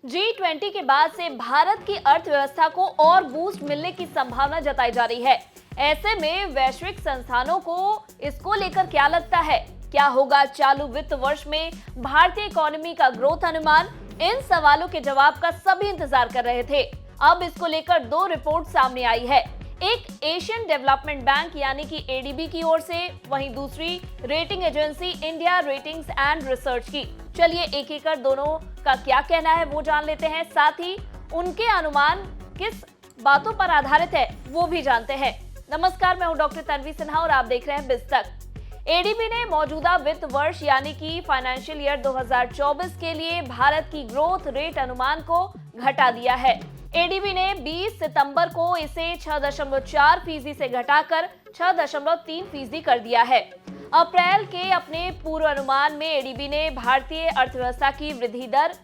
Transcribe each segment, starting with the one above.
G20 के बाद से भारत की अर्थव्यवस्था को और बूस्ट मिलने की संभावना जताई जा रही है। ऐसे में वैश्विक संस्थानों को इसको लेकर क्या लगता है? क्या होगा चालू वित्त वर्ष में भारतीय इकोनॉमी का ग्रोथ अनुमान? इन सवालों के जवाब का सभी इंतजार कर रहे थे। अब इसको लेकर दो रिपोर्ट सामने आई है, एक एशियन डेवलपमेंट बैंक यानी कि एडीबी की ओर से, वहीं दूसरी rating agency India ratings and research की। चलिए एक एक कर दोनों का क्या कहना है वो जान लेते हैं, साथ ही उनके अनुमान किस बातों पर आधारित है वो भी जानते हैं। नमस्कार, मैं हूं डॉक्टर तन्वी सिन्हा और आप देख रहे हैं बिजतक। एडीबी ने मौजूदा वित्त वर्ष यानी कि फाइनेंशियल ईयर 2024 के लिए भारत की ग्रोथ रेट अनुमान को घटा दिया है। एडीबी ने 20 सितंबर को इसे 6.4% से घटाकर 6.3% कर दिया है। अप्रैल के अपने पूर्वानुमान में एडीबी ने भारतीय अर्थव्यवस्था की वृद्धि दर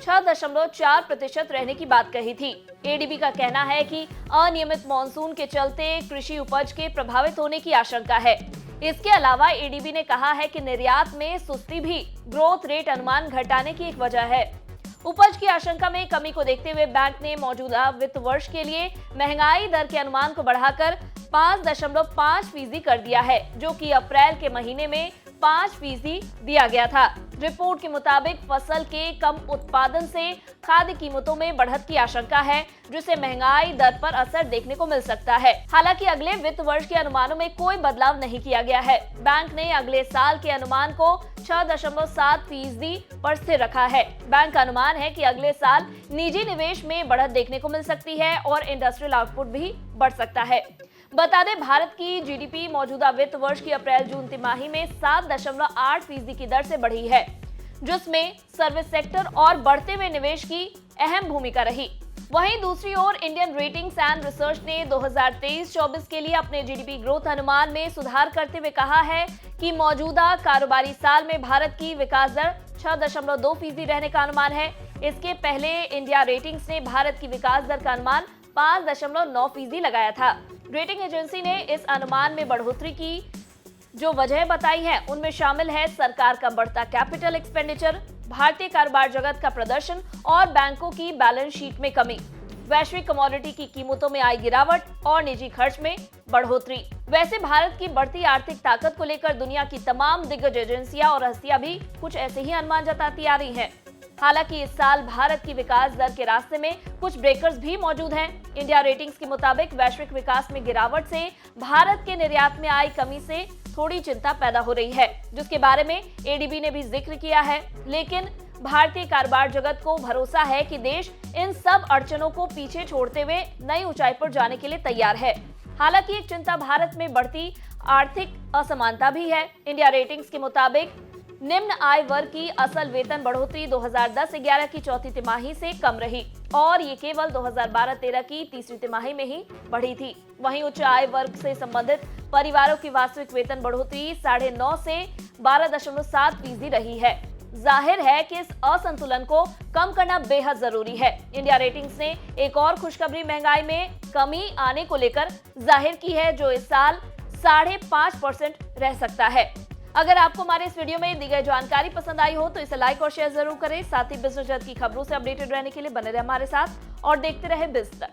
6.4% रहने की बात कही थी। एडीबी का कहना है कि अनियमित मॉनसून के चलते कृषि उपज के प्रभावित होने की आशंका है। इसके अलावा एडीबी ने कहा है कि निर्यात में सुस्ती भी ग्रोथ रेट अनुमान घटाने की एक वजह है। उपज की आशंका में कमी को देखते हुए बैंक ने मौजूदा वित्त वर्ष के लिए महंगाई दर के अनुमान को बढ़ाकर 5.5% कर दिया है, जो कि अप्रैल के महीने में 5% दिया गया था। रिपोर्ट के मुताबिक फसल के कम उत्पादन से खाद्य कीमतों में बढ़त की आशंका है, जिससे महंगाई दर पर असर देखने को मिल सकता है। हालांकि अगले वित्त वर्ष के अनुमानों में कोई बदलाव नहीं किया गया है। बैंक ने अगले साल के अनुमान को 6.7% पर स्थिर रखा है। बैंक का अनुमान है कि अगले साल निजी निवेश में बढ़त देखने को मिल सकती है और इंडस्ट्रियल आउटपुट भी बढ़ सकता है। बता दें, भारत की जीडीपी मौजूदा वित्त वर्ष की अप्रैल-जून तिमाही में 7.8% की दर से बढ़ी है, जिसमें सर्विस सेक्टर और बढ़ते हुए निवेश की अहम भूमिका रही। वहीं दूसरी ओर इंडियन रेटिंग्स एंड रिसर्च ने 2023-24 के लिए अपने जीडीपी ग्रोथ अनुमान में सुधार करते हुए कहा है कि मौजूदा कारोबारी साल में भारत की विकास दर 6.2% रहने का अनुमान है। इसके पहले इंडिया रेटिंग्स ने भारत की विकास दर का अनुमान 5.9% लगाया था। रेटिंग एजेंसी ने इस अनुमान में बढ़ोतरी की जो वजह बताई है उनमें शामिल है सरकार का बढ़ता कैपिटल एक्सपेंडिचर, भारतीय कारोबार जगत का प्रदर्शन और बैंकों की बैलेंस शीट में कमी, वैश्विक कमोडिटी की कीमतों में आई गिरावट और निजी खर्च में बढ़ोतरी। वैसे भारत की बढ़ती आर्थिक ताकत को लेकर दुनिया की तमाम दिग्गज एजेंसियां और हस्तियां भी कुछ ऐसे ही अनुमान जताती आ रही हैं। हालांकि इस साल भारत की विकास दर के रास्ते में कुछ ब्रेकर्स भी मौजूद हैं। इंडिया रेटिंग्स के मुताबिक वैश्विक विकास में गिरावट से भारत के निर्यात में आई कमी से थोड़ी चिंता पैदा हो रही है, जिसके बारे में एडीबी ने भी जिक्र किया है। लेकिन भारतीय कारोबार जगत को भरोसा है कि देश इन सब अड़चनों को पीछे छोड़ते हुए नई ऊंचाई पर जाने के लिए तैयार है। हालांकि एक चिंता भारत में बढ़ती आर्थिक असमानता भी है। इंडिया रेटिंग्स के मुताबिक निम्न आय वर्ग की असल वेतन बढ़ोतरी 2010-11 की चौथी तिमाही से कम रही और ये केवल 2012-13 की तीसरी तिमाही में ही बढ़ी थी। वहीं उच्च आय वर्ग से संबंधित परिवारों की वास्तविक वेतन बढ़ोतरी 9.5 से 12.7% रही है। जाहिर है कि इस असंतुलन को कम करना बेहद जरूरी है। इंडिया रेटिंग्स ने एक और खुशखबरी महंगाई में कमी आने को लेकर जाहिर की है, जो इस साल 5.5% रह सकता है। अगर आपको हमारे इस वीडियो में दी गई जानकारी पसंद आई हो तो इसे लाइक और शेयर जरूर करें। साथ ही बिजनेस जगत की खबरों से अपडेटेड रहने के लिए बने रहे हमारे साथ और देखते रहे बिजतक।